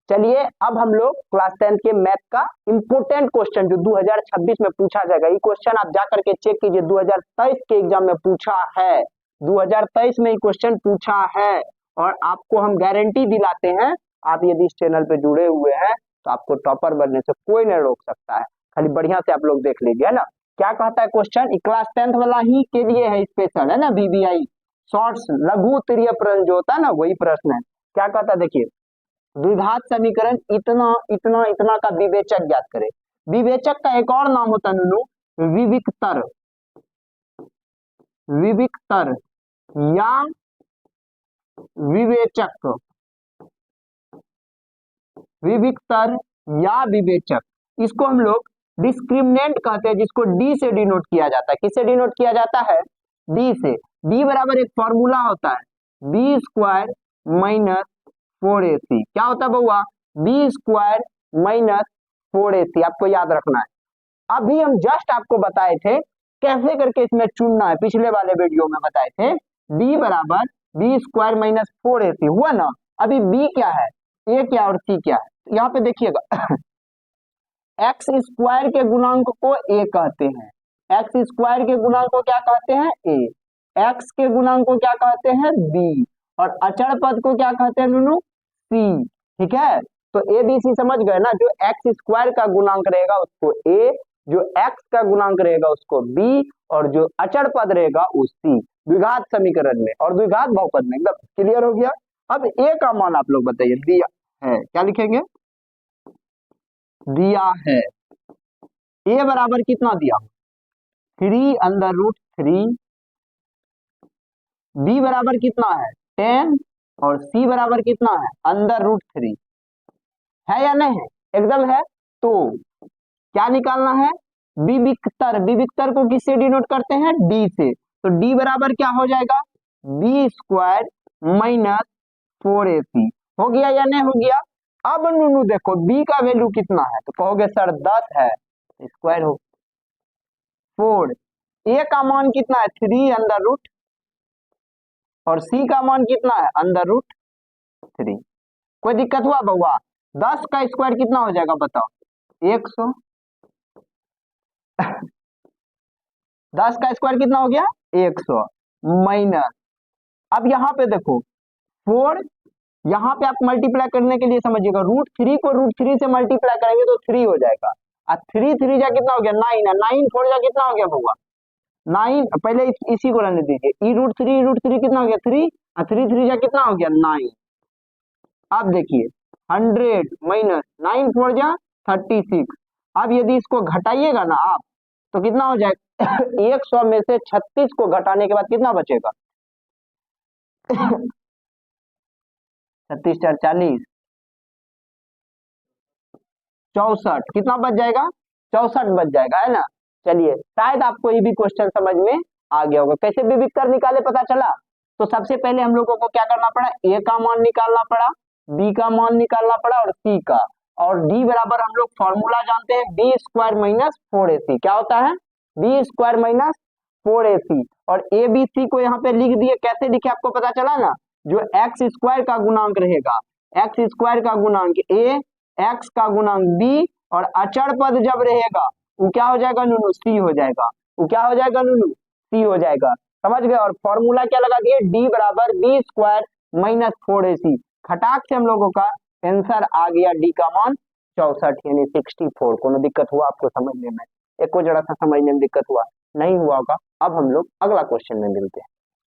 चलिए अब हम लोग क्लास 10 के मैथ का इंपोर्टेंट क्वेश्चन जो 2026 में पूछा जाएगा, ये क्वेश्चन आप जाकर के चेक कीजिए, 2023 के एग्जाम में पूछा है, 2023 में ये क्वेश्चन पूछा है। और आपको हम गारंटी दिलाते हैं, आप यदि इस चैनल पे जुड़े हुए हैं तो आपको टॉपर बनने से कोई नहीं रोक सकता है। खाली बढ़िया से आप लोग देख लीजिए, है ना। क्या कहता है क्वेश्चन, क्लास 10 वाला ही के लिए है स्पेशल, है ना। बीबीआई शॉर्ट्स लघु उत्तरीय प्रश्न जो होता है ना, वही प्रश्न है। क्या कहता है देखिए, द्विघात समीकरण इतना इतना इतना का विवेचक ज्ञात करे। विवेचक का एक और नाम होता है नुनू, विविक्तर। विविक्तर या विवेचक, विविक्तर या विवेचक, इसको हम लोग डिस्क्रिमिनेंट कहते हैं, जिसको डी से डिनोट किया जाता है। किससे डिनोट किया जाता है? डी से। डी बराबर एक फॉर्मूला होता है, बी स्क्वायर माइनस 4ac। क्या होता है बउआ? बी स्क्वायर माइनस 4ac, आपको याद रखना है। अभी हम जस्ट आपको बताए थे कैसे करके इसमें चुनना है, पिछले वाले वीडियो में बताए थे। b बराबर बी स्क्वायर माइनस 4ac हुआ ना। अभी b क्या है, a क्या और c क्या है, यहाँ पे देखिएगा एक्स स्क्वायर के गुणांक को a कहते हैं, एक्स स्क्वायर के गुणांक को क्या कहते हैं? a। एक्स के गुणांक को क्या कहते हैं? b। और अचर पद को क्या कहते हैं नुनू? c। ठीक है, तो ए बी सी समझ गए ना। जो एक्स स्क्वायर का गुणांक रहेगा उसको a, जो x का गुणांक रहेगा उसको b, और जो अचर पद रहेगा वो c। द्विघात समीकरण में और द्विघात बहुपद में एकदम क्लियर हो गया। अब a का मान आप लोग बताइए, दिया है, क्या लिखेंगे? दिया है a बराबर कितना दिया? 3 अंडर रूट 3। b बराबर कितना है? 10। और c बराबर कितना है? Under root 3। है या नहीं है? एकदम है। तो क्या निकालना है? विविक्तर। विविक्तर को किससे डिनोट करते हैं? डी से। तो डी बराबर क्या हो जाएगा? B square minus 4ac। हो गया या नहीं हो गया? अब नुनू देखो b का वैल्यू कितना है, तो कहोगे सर 10 है, स्क्वायर हो 4। a का मान कितना है? 3 अंडर रूट, और c का मान कितना है? Under root 3। कोई दिक्कत हुआ बउआ? 10 का स्क्वायर कितना हो जाएगा बताओ? 100। 10 का स्क्वायर कितना हो गया? 100 माइनस, अब यहाँ पे देखो 4, यहाँ पे आप मल्टीप्लाई करने के लिए समझिएगा, रूट 3 को रूट 3 से मल्टीप्लाई करेंगे तो 3 हो जाएगा। और 3 3 जा कितना हो गया? 9 है। 9 4 जा कितना हो गया बउआ? 9। पहले इसी को रहने दीजिए, ई रूट 3 कितना हो गया? 3। और 3 3 जा कितना हो गया? 9। अब देखिए 100 माइनस 9 4 जा 36। अब यदि इसको घटाइएगा ना आप, तो कितना हो जाएगा? 100 में से 36 को घटाने के बाद कितना बचेगा? 36 4 40, 64। कितना बच जाएगा? 64 बच जाएगा, है ना। चलिए शायद आपको ये भी क्वेश्चन समझ में आ गया होगा। कैसे विविक्तर निकाले पता चला? तो सबसे पहले हम लोगों को क्या करना पड़ा? a का मान निकालना पड़ा, b का मान निकालना पड़ा, और c का। और d बराबर हम लोग फॉर्मूला जानते हैं, बी स्क्वायर माइनस 4ac। क्या होता है? B square minus 4ac। और ए बी सी को यहाँ पे लिख दिए, कैसे लिखे आपको पता चला ना। जो एक्स स्क्वायर का गुणांक रहेगा, एक्स स्क्वायर का गुणांक a, एक्स का गुणांक b, और अचर पद जब रहेगा वो क्या हो जाएगा नुनू? c हो जाएगा। वो क्या हो जाएगा नुनू? c हो जाएगा। समझ गए? और फॉर्मूला क्या लगा दिए? d बराबर बी स्क्वायर माइनस 4ac। खटाक से हम लोगों का आंसर आ गया, d का मान 64 यानी 64। कोनो दिक्कत हुआ आपको समझने में? एक को जरा सा समझने में दिक्कत हुआ नहीं हुआ होगा। अब हम लोग अगला क्वेश्चन में मिलते हैं।